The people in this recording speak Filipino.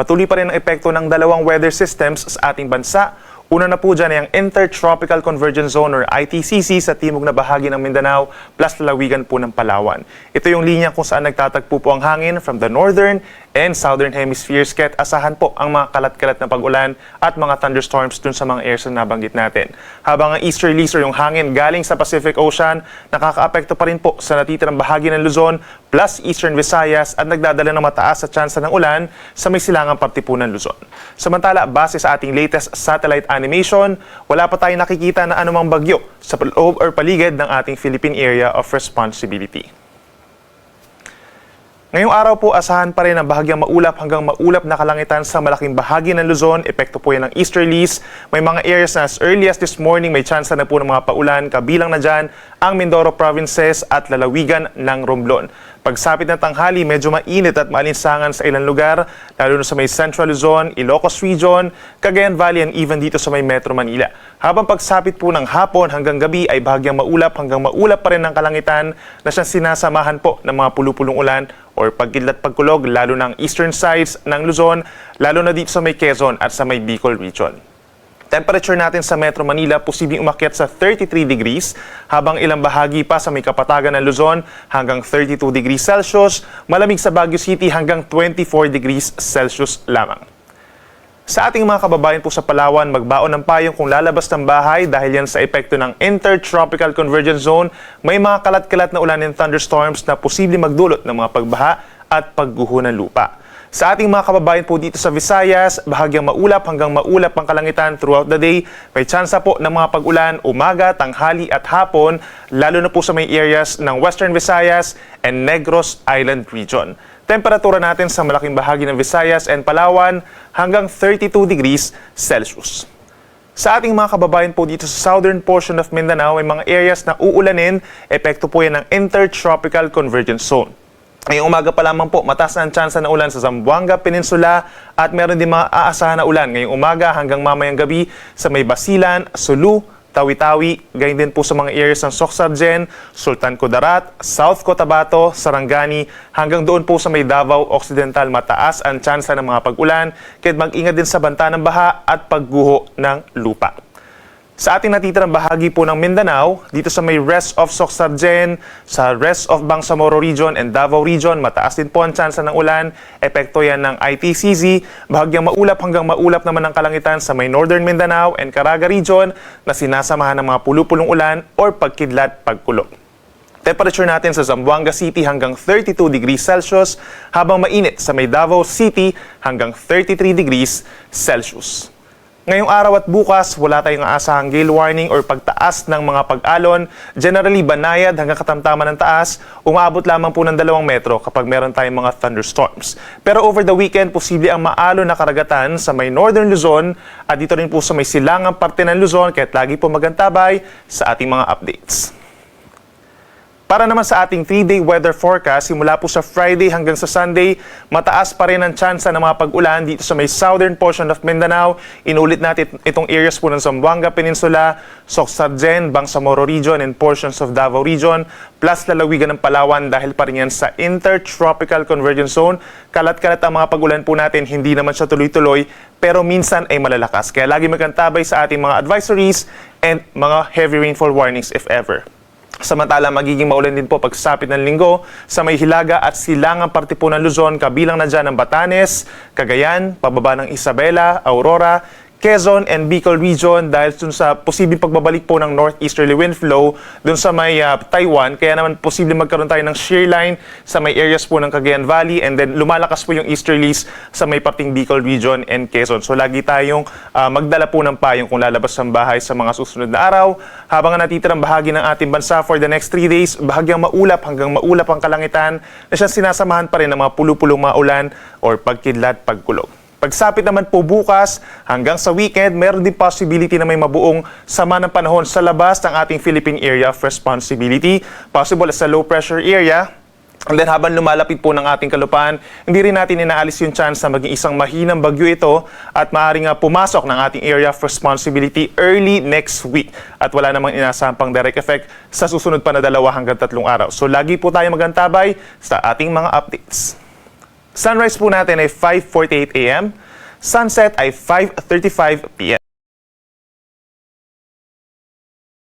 Patuloy pa rin ang epekto ng dalawang weather systems sa ating bansa. Una na po dyan ay ang Intertropical Convergence Zone or ITCZ sa timog na bahagi ng Mindanao plus lalawigan po ng Palawan. Ito yung linya kung saan nagtatagpo po ang hangin from the northern and southern hemispheres, kaya't asahan po ang mga kalat-kalat na pag-ulan at mga thunderstorms dun sa mga areas na nabanggit natin. Habang ang easterlies or yung hangin galing sa Pacific Ocean, nakakaapekto pa rin po sa natitirang bahagi ng Luzon plus Eastern Visayas at nagdadala ng mataas sa tsansa ng ulan sa may silangang parte po ng Luzon. Samantala, base sa ating latest satellite animation, wala pa tayong nakikita na anumang bagyo sa loob or paligid ng ating Philippine Area of Responsibility. Ngayong araw po, asahan pa rin ang bahagyang maulap hanggang maulap na kalangitan sa malaking bahagi ng Luzon. Epekto po yan ng easterlies. May mga areas na as early as this morning may chance na po ng mga paulan. Kabilang na dyan ang Mindoro provinces at lalawigan ng Romblon. Pagsapit ng tanghali, medyo mainit at maalinsangan sa ilang lugar, lalo na sa may Central Luzon, Ilocos Region, Cagayan Valley and even dito sa may Metro Manila. Habang pagsapit po ng hapon hanggang gabi ay bahagyang maulap hanggang maulap pa rin ng kalangitan na siyang sinasamahan po ng mga pulupulong ulan or pagkidlat pagkulog lalo ng eastern sides ng Luzon, lalo na dito sa may Quezon at sa may Bicol Region. Temperature natin sa Metro Manila posibleng umakyat sa 33 degrees, habang ilang bahagi pa sa may kapatagan ng Luzon hanggang 32 degrees Celsius, malamig sa Baguio City hanggang 24 degrees Celsius lamang. Sa ating mga kababayan po sa Palawan, magbaon ng payong kung lalabas ng bahay dahil yan sa epekto ng Intertropical Convergence Zone, may mga kalat-kalat na ulan and thunderstorms na posibleng magdulot ng mga pagbaha at pagguho ng lupa. Sa ating mga kababayan po dito sa Visayas, bahagyang maulap hanggang maulap ang kalangitan throughout the day. May tsansa po ng mga pag-ulan umaga, tanghali at hapon, lalo na po sa may areas ng Western Visayas and Negros Island Region. Temperatura natin sa malaking bahagi ng Visayas and Palawan hanggang 32 degrees Celsius. Sa ating mga kababayan po dito sa southern portion of Mindanao, may mga areas na uulanin, epekto po yan ng Intertropical Convergence Zone. Ngayong umaga pa lamang po, mataas na ang tsansa na ulan sa Zamboanga Peninsula at meron din mga aasahan na ulan ngayong umaga hanggang mamayang gabi sa may Basilan, Sulu, Tawi-Tawi, gayon din po sa mga areas ng Socsargen, Sultan Kudarat, South Cotabato, Sarangani, hanggang doon po sa may Davao Occidental mataas ang tsansa ng mga pag-ulan, kaya't mag-ingat din sa banta ng baha at pagguho ng lupa. Sa ating natitirang bahagi po ng Mindanao, dito sa may rest of Socsargen, sa rest of Bangsamoro Region and Davao Region, mataas din po ang tsansa ng ulan. Epekto yan ng ITCZ, bahagyang maulap hanggang maulap naman ang kalangitan sa may Northern Mindanao and Caraga Region na sinasamahan ng mga pulupulong ulan or pagkidlat pagkulog. Temperature natin sa Zamboanga City hanggang 32 degrees Celsius, habang mainit sa may Davao City hanggang 33 degrees Celsius. Ngayong araw at bukas, wala tayong aasahang gale warning or pagtaas ng mga pag-alon. Generally, banayad hanggang katamtaman ng taas, umabot lamang po ng 2 metro kapag meron tayong mga thunderstorms. Pero over the weekend, posible ang maalon na karagatan sa may Northern Luzon at dito rin po sa may silangang parte ng Luzon, kaya't lagi po magantabay sa ating mga updates. Para naman sa ating 3-day weather forecast, simula po sa Friday hanggang sa Sunday, mataas pa rin ang tsansa ng mga pag-ulan dito sa may southern portion of Mindanao. Inulit natin itong areas po ng Zamboanga Peninsula, Socsargen, Bangsamoro Region, and portions of Davao Region, plus lalawigan ng Palawan dahil pa rin yan sa Intertropical Convergence Zone. Kalat-kalat ang mga pag-ulan po natin, hindi naman siya tuloy-tuloy, pero minsan ay malalakas. Kaya lagi magkantabay sa ating mga advisories and mga heavy rainfall warnings if ever. Samantala, magiging maulan din po pagsapit ng linggo sa may Hilaga at silangang parte po ng Luzon, kabilang na dyan ng Batanes, Cagayan, pababa ng Isabela, Aurora, Quezon and Bicol Region dahil dun sa posibleng pagbabalik po ng northeasterly wind flow dun sa may Taiwan. Kaya naman posibleng magkaroon tayo ng shear line sa may areas po ng Cagayan Valley and then lumalakas po yung easterlies sa may parting Bicol Region and Quezon. So lagi tayong magdala po ng payong kung lalabas ng bahay sa mga susunod na araw. Habang ang natitirang bahagi ng ating bansa for the next 3 days, bahagyang maulap hanggang maulap ang kalangitan na siyang sinasamahan pa rin ng mga pulupulong maulan or pagkidlat pagkulog. Pagsapit naman po bukas hanggang sa weekend, meron din possibility na may mabuong sama ng panahon sa labas ng ating Philippine Area of Responsibility. Possible as a low pressure area. And then habang lumalapit po ng ating kalupaan, hindi rin natin inaalis yung chance na maging isang mahinang bagyo ito at maaaring pumasok ng ating Area of Responsibility early next week. At wala namang inasahang pang direct effect sa susunod pa na 2 hanggang 3 araw. So lagi po tayo magantabay sa ating mga updates. Sunrise po natin ay 5:48 a.m. Sunset ay 5:35 p.m.